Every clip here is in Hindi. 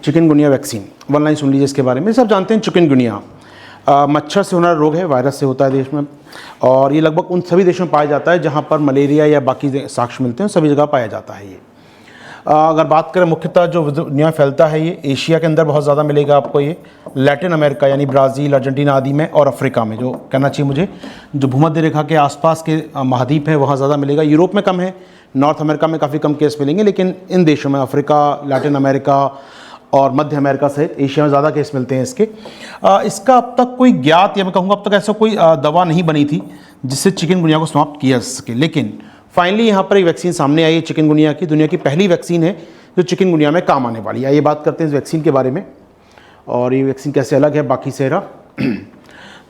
चिकनगुनिया वैक्सीन, वन लाइन सुन लीजिए इसके बारे में। सब जानते हैं चिकनगुनिया मच्छर से होने वाला रोग है, वायरस से होता है देश में, और ये लगभग उन सभी देशों में पाया जाता है जहाँ पर मलेरिया या बाकी साक्ष्य मिलते हैं, सभी जगह पाया जाता है ये। अगर बात करें मुख्यतः जो दुनिया में फैलता है, ये एशिया के अंदर बहुत ज़्यादा मिलेगा आपको, ये लैटिन अमेरिका यानी ब्राज़ील, अर्जेंटीना आदि में, और अफ्रीका में, जो कहना चाहिए मुझे, जो भूमध्य रेखा के आसपास के महाद्वीप हैं वहाँ ज़्यादा मिलेगा। यूरोप में कम है, नॉर्थ अमेरिका में काफ़ी कम केस मिलेंगे, लेकिन इन देशों में अफ्रीका, लैटिन अमेरिका और मध्य अमेरिका सहित एशिया में ज़्यादा केस मिलते हैं इसके। इसका अब तक कोई ज्ञात, या मैं कहूँगा अब तक ऐसा कोई दवा नहीं बनी थी जिससे चिकनगुनिया को समाप्त किया जा सके, लेकिन फाइनली यहाँ पर एक वैक्सीन सामने आई है चिकनगुनिया की। दुनिया की पहली वैक्सीन है जो चिकनगुनिया में काम आने वाली है। ये बात करते हैं इस वैक्सीन के बारे में, और ये वैक्सीन कैसे अलग है बाकी से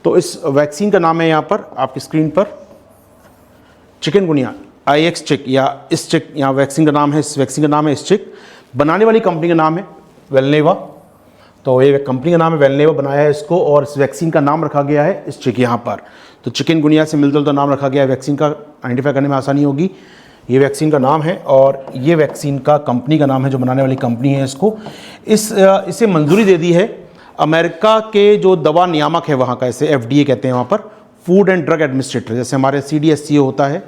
तो इस वैक्सीन का नाम है यहाँ पर आपकी स्क्रीन पर चिकनगुनिया IX चिक या इस चिक, यहाँ वैक्सीन का नाम है, इस वैक्सीन का नाम है इस चिक। बनाने वाली कंपनी का नाम है वेलनेवा, तो ये कंपनी का नाम है वेलनेवा, बनाया है इसको, और इस वैक्सीन का नाम रखा गया है इस चिक यहाँ पर। तो चिकनगुनिया से मिलता जुलता नाम रखा गया है, वैक्सीन का आइडेंटिफाई करने में आसानी होगी। ये वैक्सीन का नाम है, और ये वैक्सीन का कंपनी का नाम है, जो बनाने वाली कंपनी है इसको। इसे मंजूरी दे दी है अमेरिका के जो दवा नियामक है वहाँ का, इसे FDA कहते हैं वहाँ पर, फूड एंड ड्रग एडमिनिस्ट्रेटर। जैसे हमारे CDSCO होता है,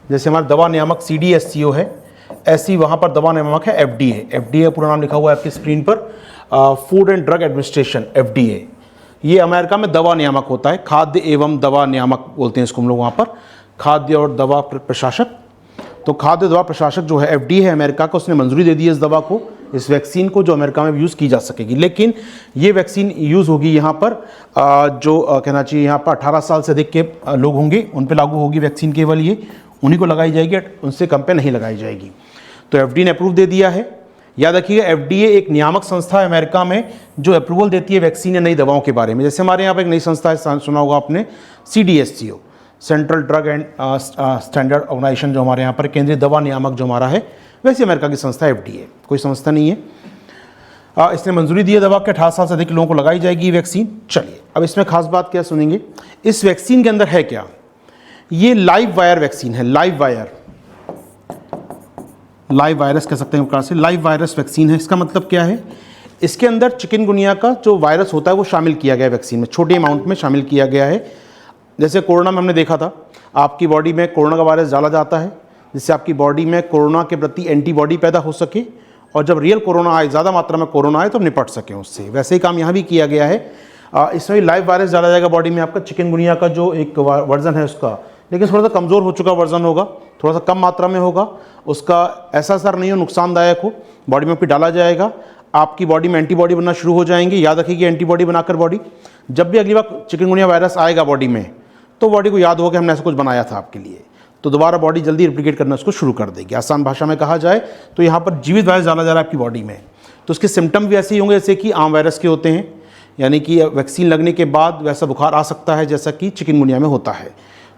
जैसे हमारा दवा नियामक CDSCO है, ऐसी वहाँ पर दवा नियामक है FDA पूरा नाम लिखा हुआ है आपकी स्क्रीन पर, food and drug administration FDA। ये अमेरिका में दवा नियामक होता है, खाद्य एवं दवा नियामक बोलते हैं इसको हम लोग वहाँ पर, खाद्य और दवा प्रशासक। तो खाद्य दवा प्रशासक जो है FDA है अमेरिका का, उसने मंजूरी दे दी है इस दवा को, इस वैक्सीन को, जो अमेरिका में यूज़ की जा सकेगी। लेकिन ये वैक्सीन यूज़ होगी यहाँ पर जो कहना चाहिए यहाँ पर 18 साल से अधिक के लोग होंगे उन पर लागू होगी वैक्सीन, केवल ये उन्हीं को लगाई जाएगी, उनसे कम पे नहीं लगाई जाएगी। तो FDA ने अप्रूव दे दिया है। याद रखिएगा FDA एक नियामक संस्था है अमेरिका में जो अप्रूवल देती है वैक्सीन या नई दवाओं के बारे में। जैसे हमारे यहाँ पर एक नई संस्था है, सुना होगा आपने, CDSCO, central drug and standard organisation, जो हमारे यहाँ पर केंद्रीय दवा नियामक जो हमारा है, वैसे अमेरिका की संस्था FDA, कोई संस्था नहीं है। इसने मंजूरी दी है दवा के 18 साल से अधिक लोगों को लगाई जाएगी ये वैक्सीन। चलिए अब इसमें खास बात क्या सुनेंगे, इस वैक्सीन के अंदर है क्या, ये लाइव वायर वैक्सीन है, लाइव वायरस कह सकते हैं प्रकार से, लाइव वायरस वैक्सीन है। इसका मतलब क्या है, इसके अंदर चिकनगुनिया का जो वायरस होता है वो शामिल किया गया है वैक्सीन में, छोटे अमाउंट में शामिल किया गया है। जैसे कोरोना में हमने देखा था, आपकी बॉडी में कोरोना का वायरस डाला जाता है जिससे आपकी बॉडी में कोरोना के प्रति एंटीबॉडी पैदा हो सके, और जब रियल कोरोना आए, ज़्यादा मात्रा में कोरोना आए, तो निपट सकें उससे। वैसे ही काम यहाँ भी किया गया है। इसमें लाइव वायरस डाला जाएगा बॉडी में आपका, चिकनगुनिया का जो एक वर्जन है उसका, लेकिन थोड़ा सा कमज़ोर हो चुका वर्जन होगा, थोड़ा सा कम मात्रा में होगा, उसका ऐसा असर नहीं हो, नुकसानदायक हो, बॉडी में फिर डाला जाएगा, आपकी बॉडी में एंटीबॉडी बनना शुरू हो जाएंगे। याद रखिए एंटीबॉडी बनाकर बॉडी, जब भी अगली बार चिकनगुनिया वायरस आएगा बॉडी में, तो बॉडी को याद होगा कि हमने ऐसा कुछ बनाया था आपके लिए, तो दोबारा बॉडी जल्दी रिप्लिकेट करना उसको शुरू कर देगी। आसान भाषा में कहा जाए तो यहाँ पर जीवित वायरस डाला जा रहा है आपकी बॉडी में, तो उसके सिम्टम भी ऐसे ही होंगे जैसे कि आम वायरस के होते हैं, यानी कि वैक्सीन लगने के बाद वैसा बुखार आ सकता है जैसा कि चिकनगुनिया में होता है।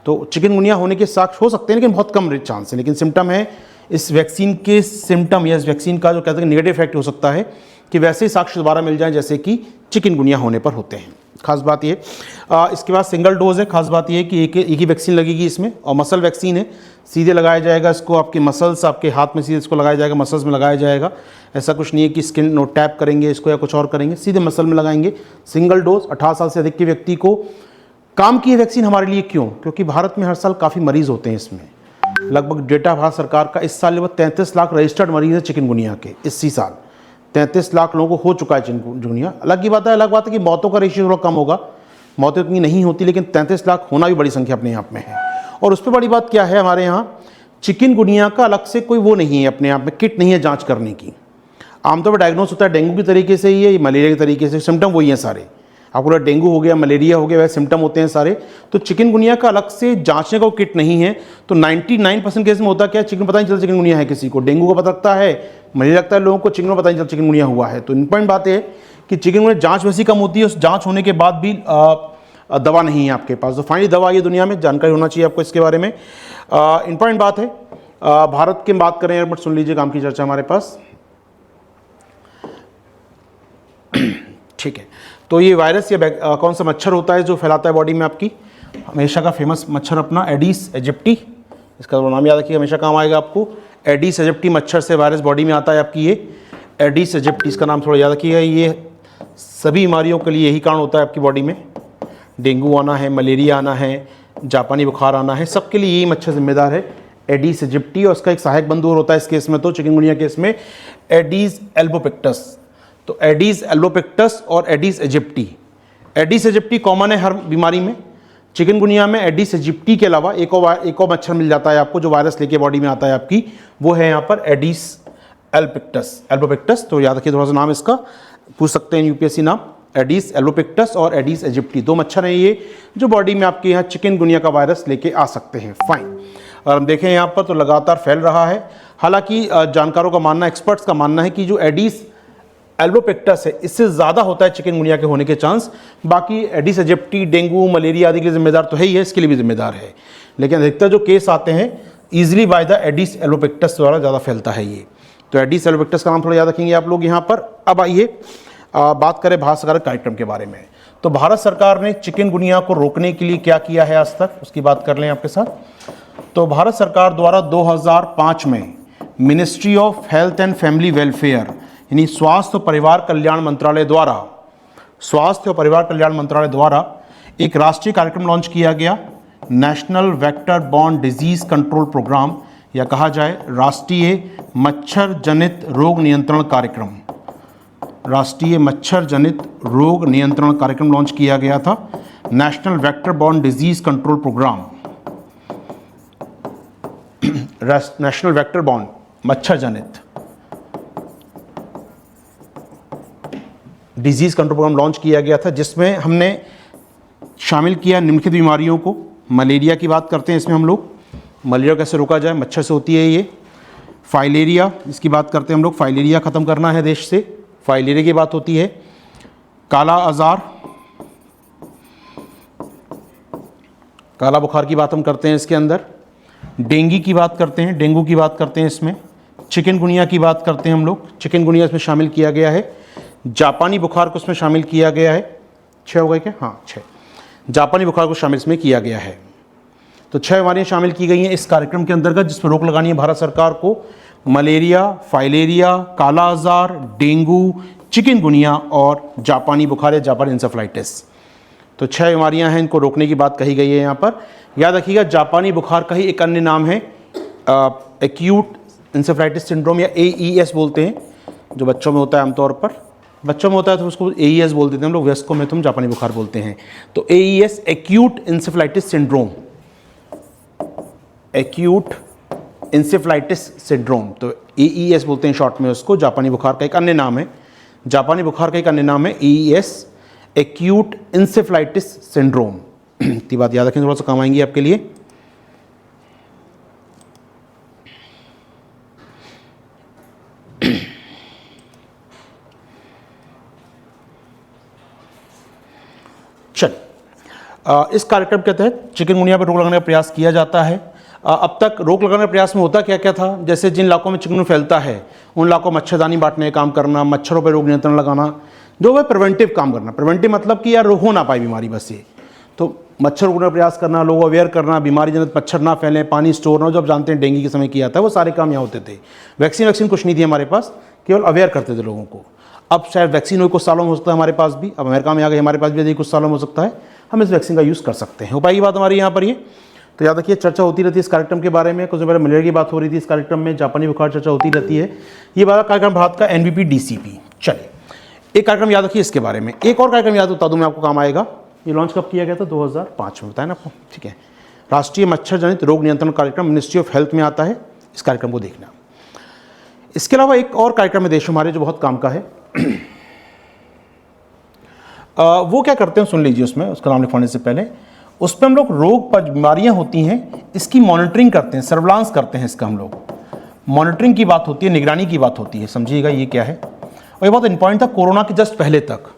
तो चिकनगुनिया होने के साक्ष्य हो सकते हैं, लेकिन बहुत कम चांस है। लेकिन सिम्टम है इस वैक्सीन के, सिम्टम या इस वैक्सीन का जो कहते हैं नेगेटिव इफेक्ट हो सकता है कि वैसे ही साक्ष्य दोबारा मिल जाए जैसे कि चिकनगुनिया होने पर होते हैं। खास बात ये, इसके बाद सिंगल डोज है। खास बात ये है कि एक ही वैक्सीन लगेगी इसमें, और मसल वैक्सीन है, सीधे लगाया जाएगा इसको, आपके मसल्स, आपके हाथ में सीधे इसको लगाया जाएगा, मसल्स में लगाया जाएगा। ऐसा कुछ नहीं है कि स्किन नो टैप करेंगे इसको या कुछ और करेंगे, सीधे मसल में लगाएंगे। सिंगल डोज 18 साल से अधिक के व्यक्ति को काम की है वैक्सीन हमारे लिए। क्यों? क्योंकि भारत में हर साल काफ़ी मरीज़ होते हैं इसमें, लगभग डेटा भारत सरकार का इस साल लगभग 33 लाख रजिस्टर्ड मरीज़ है चिकनगुनिया के। इसी साल 33 लाख लोगों को हो चुका है चिकनगुनिया। अलग बात है कि मौतों का रेशियो थोड़ा कम होगा, मौतें उतनी नहीं होती, लेकिन 33 लाख होना भी बड़ी संख्या अपने आप में है। और उस पर बड़ी बात क्या है, हमारे यहाँ चिकनगुनिया का अलग से कोई वो नहीं है, अपने आप में किट नहीं है जाँच करने की। आमतौर पर डायग्नोस होता है डेंगू की तरीके से ही है, मलेरिया के तरीके से, सिम्टम वही हैं सारे। आपको डेंगू हो गया, मलेरिया हो गया, वह सिम्टम होते हैं सारे। तो चिकनगुनिया का अलग से जांचने का किट नहीं है। तो 99% केस में होता क्या है, चिकन पता नहीं चलता चिकनगुनिया है किसी को, डेंगू का पता लगता है, मलेरिया लगता है लोगों को, चिकन पता नहीं चलता चिकनगुनिया हुआ है। तो इंपॉर्टेंट बात है कि चिकनगुनिया जांच वैसी कम होती है, उस जांच होने के बाद भी दवा नहीं है आपके पास। तो फाइनली दवा ये दुनिया में जानकारी होना चाहिए आपको इसके बारे में। इंपॉर्टेंट बात है, भारत की बात करें बट सुन लीजिए, काम की चर्चा हमारे पास, ठीक है। तो ये वायरस या कौन सा मच्छर होता है जो फैलाता है बॉडी में आपकी, हमेशा का फेमस मच्छर अपना एडिस एजिप्टी, इसका नाम याद रखिए, हमेशा काम आएगा आपको। एडिस एजिप्टी मच्छर से वायरस बॉडी में आता है आपकी। ये एडिस एजिप्टी, इसका नाम थोड़ा याद रखिएगा। ये सभी बीमारियों के लिए यही कारण होता है आपकी बॉडी में। डेंगू आना है, मलेरिया आना है, जापानी बुखार आना है, सबके लिए यही मच्छर जिम्मेदार है, एडिस एजिप्टी। और उसका एक सहायक बंधु और होता है इस केस में, तो चिकनगुनिया केस में एडिस एल्बोपिक्टस। तो एडिस एल्बोपिक्टस और Aedes aegypti. Aedes aegypti common है हर बीमारी में। चिकनगुनिया में एडिस एजिप्टी के अलावा एक और मच्छर मिल जाता है आपको जो वायरस लेके बॉडी में आता है आपकी, वो है यहाँ पर एडिस एल्बोपिक्टस। तो याद रखिए थोड़ा सा नाम इसका, पूछ सकते हैं यूपीएससी नाम, एडिस एल्बोपिक्टस और एडिस एजिप्टी, दो मच्छर हैं ये जो बॉडी में आपके यहाँ चिकनगुनिया का वायरस लेके आ सकते हैं। फाइन। और हम देखें यहाँ पर तो लगातार फैल रहा है। हालांकि जानकारों का मानना, एक्सपर्ट्स का मानना है कि जो एडिस एल्बोपिक्टस है इससे ज़्यादा होता है चिकनगुनिया के होने के चांस। बाकी एडिस एजिप्टी, डेंगू, मलेरिया आदि के लिए जिम्मेदार तो है ही है, इसके लिए भी जिम्मेदार है, लेकिन अधिकतर जो केस आते हैं easily by the Aedes albopictus द्वारा ज़्यादा फैलता है ये। तो एडिस एल्बोपिक्टस का नाम थोड़ा याद रखेंगे आप लोग यहाँ पर। अब आइए बात करें भारत सरकार के कार्यक्रम के बारे में। तो भारत सरकार ने चिकनगुनिया को रोकने के लिए क्या किया है आज तक, उसकी बात कर लें आपके साथ। तो भारत सरकार द्वारा 2005 में ministry of health and family welfare यानी स्वास्थ्य और परिवार कल्याण मंत्रालय द्वारा एक राष्ट्रीय कार्यक्रम लॉन्च किया गया, national vector borne disease control programme, या कहा जाए राष्ट्रीय मच्छर जनित रोग नियंत्रण कार्यक्रम। राष्ट्रीय मच्छर जनित रोग नियंत्रण कार्यक्रम लॉन्च किया गया था, national vector borne disease control programme. National vector borne मच्छर जनित डिजीज कंट्रोल प्रोग्राम लॉन्च किया गया था, जिसमें हमने शामिल किया निम्नलिखित बीमारियों को। मलेरिया की बात करते हैं इसमें हम लोग, मलेरिया कैसे रोका जाए, मच्छर से होती है ये। फाइलेरिया, इसकी बात करते हैं हम लोग, फाइलेरिया ख़त्म करना है देश से, फाइलेरिया की बात होती है। काला आजार, काला बुखार की बात हम करते हैं इसके अंदर। डेंगू की बात करते हैं, डेंगू की बात करते हैं इसमें। चिकनगुनिया की बात करते हैं हम लोग, चिकनगुनिया इसमें शामिल किया गया है। जापानी बुखार को इसमें शामिल किया गया है। 6 हो गए क्या? हाँ 6। जापानी बुखार को शामिल इसमें किया गया है। तो 6 बीमारियाँ शामिल की गई हैं इस कार्यक्रम के अंतर्गत, जिस पर रोक लगानी है भारत सरकार को। मलेरिया, फाइलेरिया, काला आजार, डेंगू, चिकनगुनिया और जापानी बुखार या जापानी इंसेफ्लाइटिस। तो 6 बीमारियां हैं, इनको रोकने की बात कही गई है यहाँ पर। याद रखिएगा जापानी बुखार का ही एक अन्य नाम है एक्यूट इंसेफ्लाइटिस सिंड्रोम, या AES बोलते हैं, जो बच्चों में होता है आमतौर पर। बच्चों में होता है तो उसको AES बोल देते हैं हम लोग, वयस्कों में तो हम जापानी बुखार बोलते हैं। तो AES acute encephalitis syndrome, acute encephalitis syndrome, तो AES बोलते हैं शॉर्ट में उसको। जापानी बुखार का एक अन्य नाम है, जापानी बुखार का एक अन्य नाम है AES एक्यूट इंसेफ्लाइटिस सिंड्रोम। की बात याद रखें, थोड़ा सा काम आएंगी आपके लिए। चल, इस कार्यक्रम के तहत चिकनगुनिया पर रोक लगाने का प्रयास किया जाता है। अब तक रोक लगाने के प्रयास में होता क्या क्या था, जैसे जिन इलाकों में चिकनगुनिया फैलता है उन इलाकों में मच्छरदानी बांटने का काम करना, मच्छरों पर रोग नियंत्रण लगाना, जो है प्रिवेंटिव काम करना। प्रिवेंटिव मतलब कि यार हो ना पाए बीमारी, बस ये। तो मच्छर रोकने का प्रयास करना, लोगों को अवेयर करना, बीमारी जनित मच्छर ना फैलें, पानी स्टोर ना हो, जो आप जानते हैं डेंगू के समय किया था, वो सारे काम यहाँ होते थे। वैक्सीन कुछ नहीं थी हमारे पास, केवल अवेयर करते थे लोगों को। अब शायद वैक्सीन हो कुछ सालों में हो सकता है हमारे पास भी, अब अमेरिका में आ गई, हमारे पास भी यदि कुछ सालों में हो सकता है, हम इस वैक्सीन का यूज़ कर सकते हैं। उपाय की बात हमारी यहाँ पर ये। तो याद रखिए चर्चा होती रहती है इस कार्यक्रम के बारे में। कुछ दिन पहले मलेरिया की बात हो रही थी इस कार्यक्रम में, जापानी बुखार चर्चा होती रहती है। ये वाला कार्यक्रम भारत का NVP DCP। चलिए एक कार्यक्रम याद रखिए इसके बारे में। एक और कार्यक्रम याद बता दूँ मैं आपको, काम आएगा। ये लॉन्च कब किया गया था? 2005 में, बताया ना आपको, ठीक है। राष्ट्रीय मच्छर जनित रोग नियंत्रण कार्यक्रम, मिनिस्ट्री ऑफ हेल्थ में आता है, इस कार्यक्रम को देखना। इसके अलावा एक और कार्यक्रम है देश हमारे जो बहुत काम का है। वो क्या करते हैं सुन लीजिए, उसमें उसका नाम लिखवाने से पहले उस पर हम लोग रोग पर बीमारियां होती हैं इसकी मॉनिटरिंग करते हैं, सर्विलांस करते हैं। इसका हम लोग मॉनिटरिंग की बात होती है, निगरानी की बात होती है, समझिएगा ये क्या है। और ये बहुत इंपॉर्टेंट था कोरोना के जस्ट पहले तक।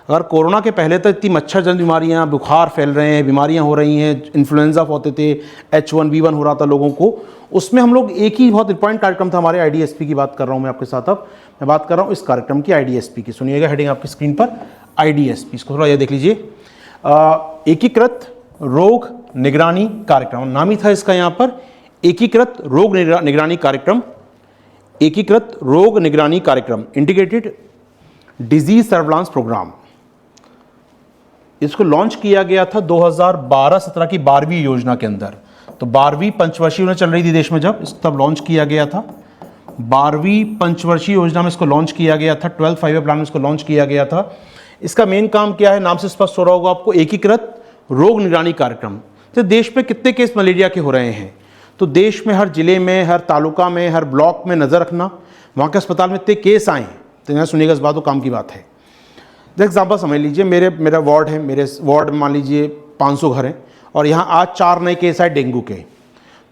अगर कोरोना के पहले तक इतनी मच्छर जनित बीमारियां, बुखार फैल रहे हैं, बीमारियां हो रही हैं, इन्फ्लुएंजा होते थे, H1B1 हो रहा था लोगों को, उसमें हम लोग एक ही बहुत इंपॉर्टेंट कार्यक्रम था हमारे, IDSP की बात कर रहा हूँ मैं आपके साथ। अब मैं बात कर रहा हूँ इस कार्यक्रम की, IDSP की। सुनिएगा हेडिंग आपकी स्क्रीन पर, IDSP, इसको थोड़ा ये देख लीजिए। एकीकृत रोग निगरानी कार्यक्रम नाम ही था इसका यहाँ पर, एकीकृत रोग निगरानी कार्यक्रम एकीकृत रोग निगरानी कार्यक्रम, इंटीग्रेटेड डिजीज सर्विलांस प्रोग्राम, इसको लॉन्च किया गया था 2012-17 की 12वीं योजना के अंदर। तो 12वीं पंचवर्षीय योजना चल रही थी देश में जब, तब लॉन्च किया गया था। 12वीं पंचवर्षीय योजना में इसको लॉन्च किया गया था, 12th 5-year प्लान में इसको लॉन्च किया गया था। इसका मेन काम क्या है, नाम से स्पष्ट हो रहा होगा आपको, एकीकृत रोग निगरानी कार्यक्रम। तो देश में कितने केस मलेरिया के हो रहे हैं, तो देश में हर जिले में, हर तालुका में, हर ब्लॉक में नज़र रखना, वहाँ के अस्पताल में इतने केस आए, तो यहाँ सुनिएगा इस बात, तो काम की बात है। जैसे एग्जाम्पल समझ लीजिए, मेरा वार्ड है, मेरे वार्ड में मान लीजिए 500 घर हैं और यहाँ आज 4 नए केस आए डेंगू के,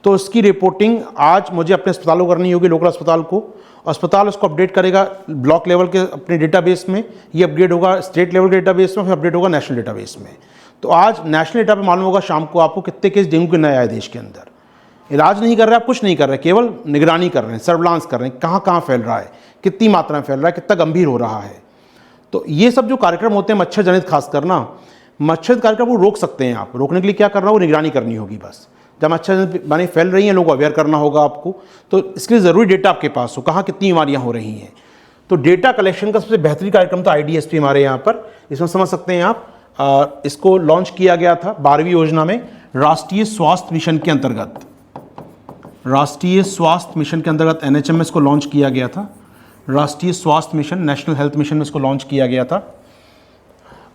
तो इसकी रिपोर्टिंग आज मुझे अपने अस्पताल को करनी होगी, लोकल अस्पताल को। अस्पताल उसको अपडेट करेगा ब्लॉक लेवल के अपने डेटाबेस में, ये अपडेट होगा स्टेट लेवल के डेटाबेस में, फिर अपडेट होगा नेशनल डेटाबेस में। तो आज नेशनल डेटा पे मालूम होगा शाम को आपको कितने केस डेंगू के नए आए देश के अंदर। इलाज नहीं कर रहे आप, कुछ नहीं कर रहे, केवल निगरानी कर रहे हैं, सर्विलांस कर रहे हैं, कहाँ कहाँ फैल रहा है, कितनी मात्रा में फैल रहा है, कितना गंभीर हो रहा है। तो ये सब जो कार्यक्रम होते हैं मच्छर जनित, खास करना मच्छर कार्यक्रम को रोक सकते हैं आप। रोकने के लिए क्या करना होगा, निगरानी करनी होगी बस। जब मच्छर माने फैल रही हैं, लोगों को अवेयर करना होगा आपको, तो इसके लिए ज़रूरी डेटा आपके पास हो, कहाँ कितनी बीमारियाँ हो रही हैं। तो डेटा कलेक्शन का सबसे बेहतरीन कार्यक्रम था IDSP हमारे यहाँ पर, इसमें समझ सकते हैं आप। इसको लॉन्च किया गया था 12वीं योजना में, राष्ट्रीय स्वास्थ्य मिशन के अंतर्गत, राष्ट्रीय स्वास्थ्य मिशन के अंतर्गत NHM में इसको लॉन्च किया गया था। राष्ट्रीय स्वास्थ्य मिशन, नेशनल हेल्थ मिशन में इसको लॉन्च किया गया था।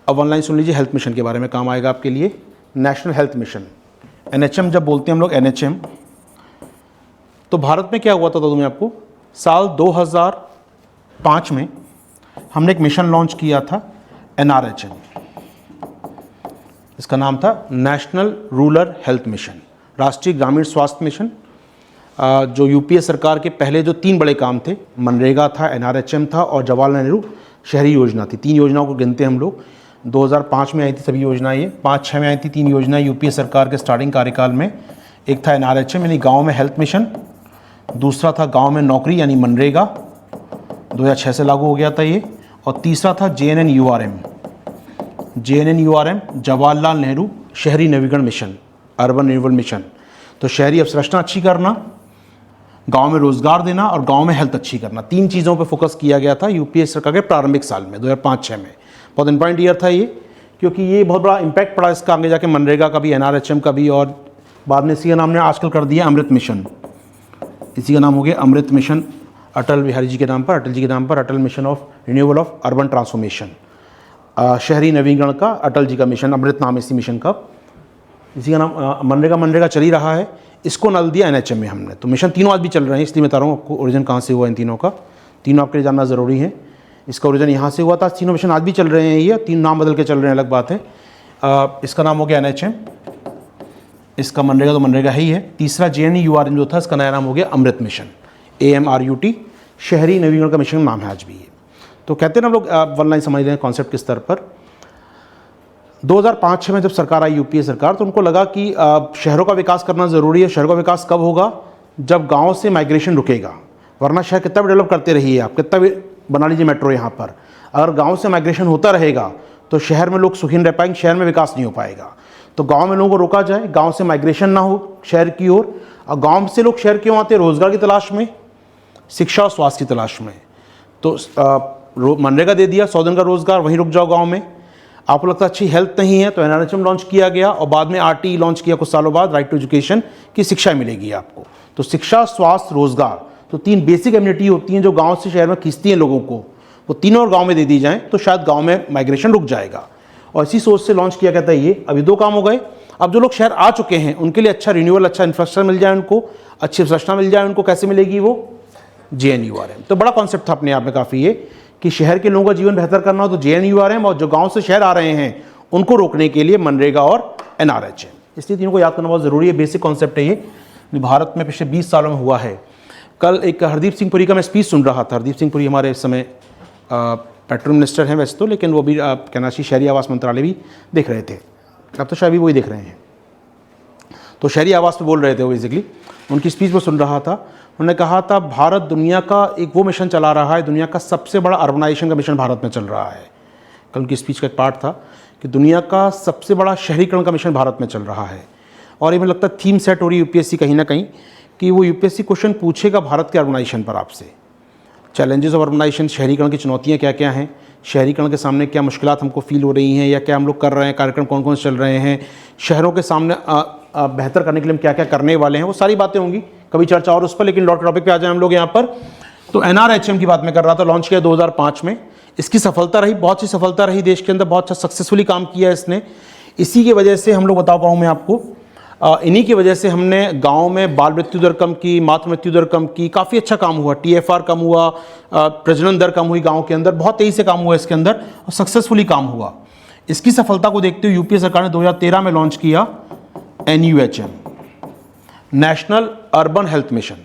अब ऑनलाइन सुन लीजिए, हेल्थ मिशन के बारे में काम आएगा आपके लिए। नेशनल हेल्थ मिशन, NHM जब बोलते हैं हम लोग NHM, तो भारत में क्या हुआ था, तो मैं आपको साल 2005 में हमने एक मिशन लॉन्च किया था NRHM, इसका नाम था नेशनल रूरल हेल्थ मिशन, राष्ट्रीय ग्रामीण स्वास्थ्य मिशन। जो UPA सरकार के पहले जो 3 बड़े काम थे, मनरेगा था, NRHM था और जवाहरलाल नेहरू शहरी योजना थी। 3 योजनाओं को गिनते हैं हम लोग। 2005 में आई थी सभी योजनाएं, ये 5-6 में आई थी 3 योजनाएं UPA सरकार के स्टार्टिंग कार्यकाल में। एक था NRHM यानी गाँव में हेल्थ मिशन, दूसरा था गाँव में नौकरी यानी मनरेगा, 2006 से लागू हो गया था ये, और तीसरा था JNNURM, जवाहरलाल नेहरू शहरी नवीकरण मिशन, अर्बन रिन्यूअल मिशन। तो शहरी अवसंरचना अच्छी करना, गांव में रोजगार देना और गांव में हेल्थ अच्छी करना, 3 चीज़ों पर फोकस किया गया था UPA सरकार के प्रारंभिक साल में 2005-6 में। बहुत इंपॉर्टेंट ईयर था ये, क्योंकि ये बहुत बड़ा इम्पैक्ट पड़ा इसका आगे जाके, मनरेगा का भी, NRHM का भी, और बाद में इसी का नाम ने आजकल कर दिया अमृत मिशन। इसी का नाम हो गया अमृत मिशन, अटल बिहारी जी के नाम पर, अटल जी के नाम पर, Atal mission of renewal of urban transformation, शहरी नवीकरण का अटल जी का मिशन, अमृत नाम इसी मिशन का। इसी का नाम मनरेगा चल ही रहा है, इसको नल दिया NHM में हमने। तो मिशन तीनों आज भी चल रहे हैं, इसलिए मैं बता रहा हूँ आपको ओरिजिन कहाँ से हुआ इन तीनों का, तीनों आपके लिए जानना ज़रूरी है। इसका ओरिजिन यहाँ से हुआ था, तीनों मिशन आज भी चल रहे हैं, ये 3 नाम बदल के चल रहे हैं, अलग बात है। इसका नाम हो गया NHM, इसका मनरेगा तो मनरेगा ही है। तीसरा JNNURM जो था, इसका नया नाम हो गया अमृत मिशन, AMRUT, शहरी नवीकरण का मिशन नाम है आज भी ये। तो कहते हैं ना हम लोग, वन लाइन समझ रहे हैं कॉन्सेप्ट के स्तर पर। 2005-6 में जब सरकार आई UPA सरकार, तो उनको लगा कि शहरों का विकास करना ज़रूरी है। शहरों का विकास कब होगा, जब गांव से माइग्रेशन रुकेगा, वरना शहर कितना भी डेवलप करते रहिए आप, कितना भी बना लीजिए मेट्रो यहाँ पर, अगर गांव से माइग्रेशन होता रहेगा तो शहर में लोग सुखी नहीं रह पाएंगे, शहर में विकास नहीं हो पाएगा। तो गांव में लोगों को रोका जाए, गांव से माइग्रेशन ना हो शहर की ओर। और गांव से लोग शहर क्यों आते हैं, रोजगार की तलाश में, शिक्षा और स्वास्थ्य की तलाश में। तो मनरेगा दे दिया, 100 दिन का रोजगार, वहीं रुक जाओ गाँव में। आपको लगता है अच्छी हेल्थ नहीं है, तो NRHM लॉन्च किया गया, और बाद में RTE लॉन्च किया कुछ सालों बाद, राइट टू एजुकेशन, की शिक्षा मिलेगी आपको। तो शिक्षा, स्वास्थ्य, रोजगार, तो 3 बेसिक एमिनिटी होती हैं जो गांव से शहर में खींचती हैं लोगों को, वो तीनों और गांव में दे दी जाएं तो शायद गांव में माइग्रेशन रुक जाएगा। और इसी सोच से लॉन्च किया गया था ये। अभी 2 काम हो गए। अब जो लोग शहर आ चुके हैं उनके लिए अच्छा रिन्यूअल, अच्छा इंफ्रास्ट्रक्चर मिल जाए, उनको अच्छी संरचना मिल जाए। उनको कैसे मिलेगी, वो JNNURM। तो बड़ा कॉन्सेप्ट था अपने आप में काफ़ी ये, कि शहर के लोगों का जीवन बेहतर करना हो तो JNNURM, और जो गाँव से शहर आ रहे हैं उनको रोकने के लिए मनरेगा और NRHM। इसलिए तीनों को याद करना बहुत ज़रूरी है। बेसिक कॉन्सेप्ट है ये, भारत में पिछले 20 सालों में हुआ है। कल एक हरदीप सिंह पुरी का मैं स्पीच सुन रहा था। हरदीप सिंह पुरी हमारे इस समय पेट्रोल मिनिस्टर हैं वैसे तो, लेकिन वो भी कहना चाहिए शहरी आवास मंत्रालय भी देख रहे थे, अब तो शायद भी वही देख रहे हैं। तो शहरी आवास पे बोल रहे थे वो, बेसिकली उनकी स्पीच में सुन रहा था। उन्होंने कहा था भारत दुनिया का एक वो मिशन चला रहा है, दुनिया का सबसे बड़ा अर्बनाइजेशन का मिशन भारत में चल रहा है। कल उनकी स्पीच का एक पार्ट था कि दुनिया का सबसे बड़ा शहरीकरण का मिशन भारत में चल रहा है। और ये मुझे लगता है थीम सेट हो रही UPSC कहीं ना कहीं, कि वो UPSC क्वेश्चन पूछेगा भारत के अर्बनाइजेशन पर आपसे। चैलेंजेस ऑफ अर्बनाइजेशन, शहरीकरण की चुनौतियाँ क्या क्या हैं, शहरीकरण के सामने क्या मुश्किलात हमको फील हो रही हैं या क्या हम लोग कर रहे हैं, कार्यक्रम कौन कौन से चल रहे हैं, शहरों के सामने बेहतर करने के लिए हम क्या क्या करने वाले हैं, वो सारी बातें होंगी, कभी चर्चा और उस पर। लेकिन लॉट टॉपिक पे आ जाए हम लोग यहाँ पर। तो NRHM की बात मैं कर रहा था, लॉन्च किया 2005 में। इसकी सफलता रही, बहुत सी सफलता रही देश के अंदर, बहुत अच्छा सक्सेसफुली काम किया इसने। इसी की वजह से हम लोग बता पाऊँ मैं आपको, इन्हीं की वजह से हमने गांव में बाल मृत्यु दर कम की, मातृ मृत्यु दर कम की, काफ़ी अच्छा काम हुआ, TFR कम हुआ, प्रजनन दर कम हुई गांव के अंदर, बहुत तेज़ी से काम हुआ इसके अंदर और सक्सेसफुली काम हुआ। इसकी सफलता को देखते हुए यूपीए सरकार ने 2013 में लॉन्च किया NUHM, national urban health mission,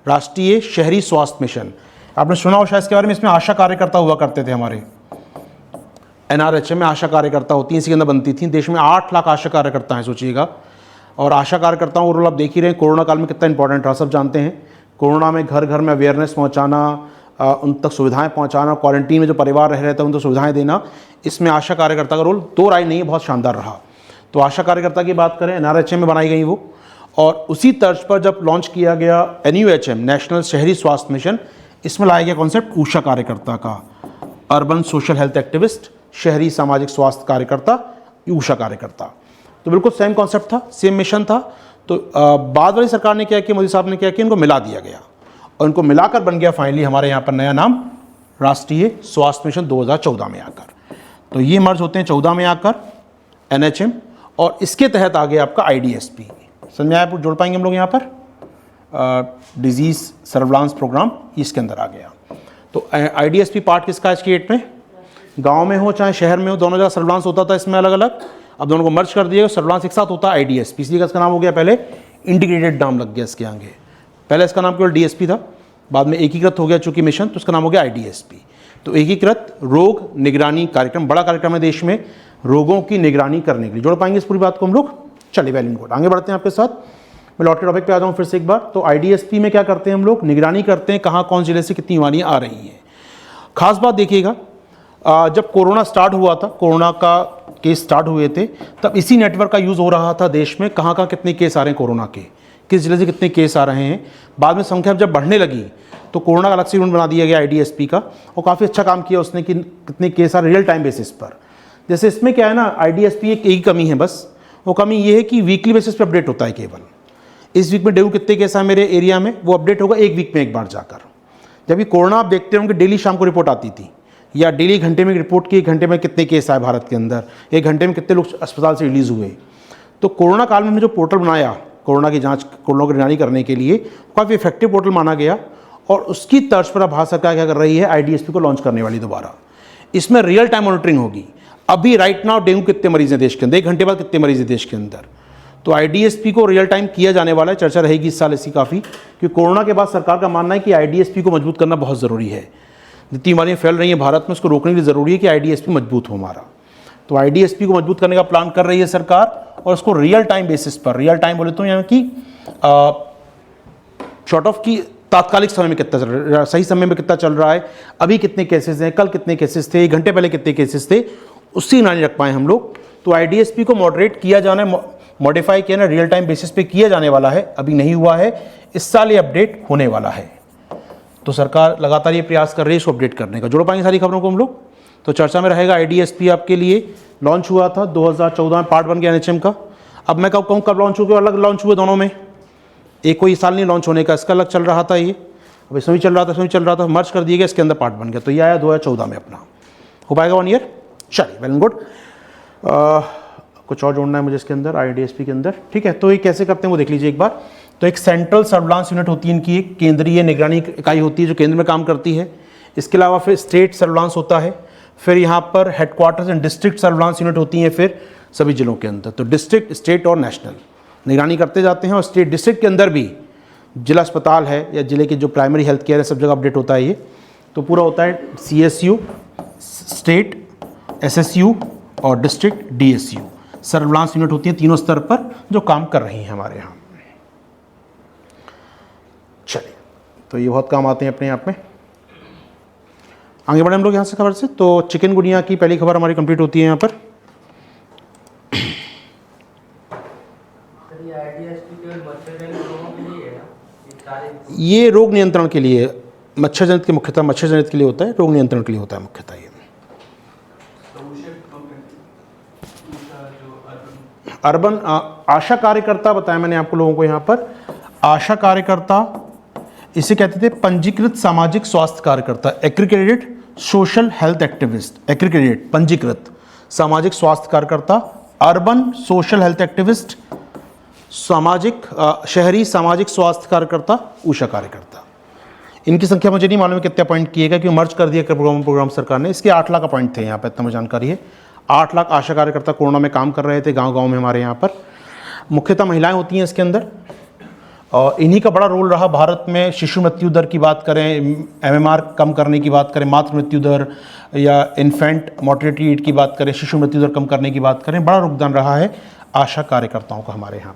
राष्ट्रीय शहरी स्वास्थ्य मिशन। आपने सुना हो शायद इसके बारे में। इसमें आशा कार्यकर्ता हुआ करते थे हमारे, NRHM में आशा कार्यकर्ता होती हैं, इसी के अंदर बनती थी। देश में 8 लाख आशा कार्यकर्ता हैं, सोचिएगा। और आशा कार्यकर्ताओं का रोल आप देख ही रहे हैं, कोरोना काल में कितना इंपॉर्टेंट रहा, सब जानते हैं। कोरोना में घर घर में अवेयरनेस पहुंचाना, उन तक सुविधाएं पहुंचाना, क्वारंटीन में जो परिवार रह रहे थे उन तक सुविधाएं देना, इसमें आशा कार्यकर्ता का रोल दो राय नहीं है, बहुत शानदार रहा। तो आशा कार्यकर्ता की बात करें, NRHM में बनाई गई वो। और उसी तर्ज पर जब लॉन्च किया गया NUHM, नेशनल शहरी स्वास्थ्य मिशन, इसमें लाया गया कॉन्सेप्ट ऊषा कार्यकर्ता का, अर्बन सोशल हेल्थ एक्टिविस्ट, शहरी सामाजिक स्वास्थ्य कार्यकर्ता, ऊषा कार्यकर्ता। तो बिल्कुल सेम कॉन्सेप्ट था, सेम मिशन था। तो बाद वाली सरकार ने क्या किया, मोदी साहब ने क्या किया, इनको मिला दिया गया और इनको मिलाकर बन गया फाइनली हमारे यहाँ पर नया नाम, राष्ट्रीय स्वास्थ्य मिशन 2014 में आकर। तो ये मर्ज होते हैं 14 में आकर NHM, और इसके तहत आ गया आपका IDSP। समझ में आया, जोड़ पाएंगे हम लोग यहाँ पर, डिजीज़ सर्विलांस प्रोग्राम, इसके अंदर आ गया। तो IDSP पार्ट किसका आज की डेट में, गांव में हो चाहे शहर में हो, दोनों जगह सर्विलांस होता था इसमें अलग अलग, अब दोनों को मर्ज कर दिया, सर्विलांस एक साथ होता है IDSP, इसलिए इसका नाम हो गया, पहले इंटीग्रेटेड नाम लग गया इसके आगे। पहले इसका नाम केवल DSP था, बाद में एकीकृत हो गया चूंकि मिशन, तो इसका नाम हो गया IDSP। तो एकीकृत रोग निगरानी कार्यक्रम, बड़ा कार्यक्रम है देश में रोगों की निगरानी करने के लिए। जोड़ पाएंगे इस पूरी बात को हम लोग। चलिए वेल एंड गुड, आगे बढ़ते हैं आपके साथ। मैं लॉटरी टॉपिक पे आ जाऊँ फिर से एक बार। तो IDSP में क्या करते हैं हम लोग, निगरानी करते हैं कहाँ कौन जिले से कितनी बीमारियाँ आ रही हैं। खास बात देखिएगा, जब कोरोना स्टार्ट हुआ था, कोरोना का केस स्टार्ट हुए थे, तब इसी नेटवर्क का यूज़ हो रहा था देश में, कहाँ कहाँ कितने केस आ रहे हैं कोरोना के, किस जिले से कितने केस आ रहे हैं। बाद में संख्या जब बढ़ने लगी तो कोरोना का अलग से यूनिट बना दिया गया IDSP का, और काफ़ी अच्छा काम किया उसने कि कितने केस आ रहे रियल टाइम बेसिस पर। जैसे इसमें क्या है ना, IDSP एक ही कमी है बस, वो कमी ये है कि वीकली बेसिस पर अपडेट होता है केवल। इस वीक में डेंगू कितने केस आए मेरे एरिया में, वो अपडेट होगा एक वीक में एक बार जाकर। जबकि कोरोना आप देखते होंगे डेली शाम को रिपोर्ट आती थी, या डेली घंटे में रिपोर्ट की, एक घंटे में कितने केस आए भारत के अंदर, एक घंटे में कितने लोग अस्पताल से रिलीज़ हुए। तो कोरोना काल में हमने जो पोर्टल बनाया कोरोना की जांच, कोरोना की निगरानी करने के लिए, काफ़ी इफेक्टिव पोर्टल माना गया। और उसकी तर्ज पर अब भारत सरकार क्या कर रही है, IDSP को लॉन्च करने वाली दोबारा। इसमें रियल टाइम मॉनिटरिंग होगी। अभी राइट नाउ डेंगू कितने मरीज हैं देश के अंदर, एक घंटे बाद कितने मरीज हैं देश के अंदर, तो IDSP को रियल टाइम किया जाने वाला है। चर्चा रहेगी इस साल इसकी काफ़ी, क्योंकि कोरोना के बाद सरकार का मानना है कि IDSP को मजबूत करना बहुत ज़रूरी है। जितनी बीमारियाँ फैल रही हैं भारत में, उसको रोकने के लिए ज़रूरी है कि IDSP मजबूत हो हमारा। तो IDSP को मजबूत करने का प्लान कर रही है सरकार, और उसको रियल टाइम बेसिस पर, रियल टाइम बोले तो यहाँ की शॉर्ट ऑफ की तात्कालिक समय में कितना चल रहा है, सही समय में कितना चल रहा है, अभी कितने केसेस हैं, कल कितने केसेस थे, एक घंटे पहले कितने केसेस थे, उससे ना रख पाए हम लोग। तो IDSP को मॉडरेट किया जाना, मॉडिफाई किया ना, रियल टाइम बेसिस पे किया जाने वाला है, अभी नहीं हुआ है, इस साल ये अपडेट होने वाला है। तो सरकार लगातार ये प्रयास कर रही है इसको अपडेट करने का। जोड़ पाएंगे सारी खबरों को हम लोग। तो चर्चा में रहेगा IDSP आपके लिए लॉन्च हुआ था 2014 में, पार्ट 1 के NHM का। अब मैं कब कहूँ कब लॉन्च हुए, अलग लॉन्च हुए दोनों में, एक कोई साल नहीं लॉन्च होने का, इसका अलग चल रहा था ये, अब इसमें भी चल रहा था, इसमें भी चल रहा था, मर्ज कर दिया गया, इसके अंदर पार्ट बन गया। तो ये आया 2014 में अपना, हो पाएगा 1 ईयर। चलिए वेल एंड गुड। कुछ और जोड़ना है मुझे इसके अंदर IDSP के अंदर, ठीक है। तो ये कैसे करते हैं वो देख लीजिए एक बार। तो एक सेंट्रल सर्विलांस यूनिट होती है इनकी, एक केंद्रीय निगरानी इकाई होती है जो केंद्र में काम करती है। इसके अलावा फिर स्टेट सर्विलांस होता है, फिर यहाँ पर headquarters and district surveillance unit होती हैं फिर सभी जिलों के अंदर। तो डिस्ट्रिक्ट, स्टेट और नेशनल निगरानी करते जाते हैं। और स्टेट डिस्ट्रिक्ट के अंदर भी जिला अस्पताल है या जिले की जो प्राइमरी हेल्थ केयर है, सब जगह अपडेट होता है ये। तो पूरा होता है CSU, स्टेट, SSU और डिस्ट्रिक्ट DSU सर्विलांस यूनिट होती हैं तीनों स्तर पर जो काम कर रही हैं हमारे यहाँ। चलिए, तो ये बहुत काम आते हैं अपने आप में। आगे बढ़े हम लोग यहाँ से खबर से। तो चिकनगुनिया की पहली खबर हमारी कंप्लीट होती है यहाँ पर। ये रोग नियंत्रण के लिए, मच्छर जनित के मुख्यतः मच्छर जनित के लिए होता है, रोग नियंत्रण के लिए होता है मुख्यतः ये। अर्बन आशा कार्यकर्ता बताया मैंने आपको लोगों को यहाँ पर। आशा कार्यकर्ता इसे कहते थे पंजीकृत सामाजिक स्वास्थ्य कार्यकर्ता, aggregated social health activist, aggregated पंजीकृत सामाजिक स्वास्थ्य कार्यकर्ता, अर्बन सोशल हेल्थ एक्टिविस्ट, सामाजिक शहरी सामाजिक स्वास्थ्य कार्यकर्ता, ऊषा कार्यकर्ता। इनकी संख्या मुझे नहीं मालूम है कितने अपॉइंट किए गए, क्योंकि मर्ज कर दिया प्रोग्राम सरकार ने। इसके 8 लाख अपॉइंट थे यहाँ पर, इतना मुझे जानकारी है। 8 लाख आशा कार्यकर्ता कोरोना में काम कर रहे थे गांव-गांव में हमारे यहाँ पर। मुख्यतः महिलाएं होती हैं इसके अंदर, और इन्हीं का बड़ा रोल रहा भारत में। शिशु मृत्यु दर की बात करें, MMR कम करने की बात करें, मातृ मृत्यु दर या इन्फेंट मोर्टेलिटी रेट की बात करें, शिशु मृत्यु दर कम करने की बात करें, बड़ा योगदान रहा है आशा कार्यकर्ताओं का हमारे यहाँ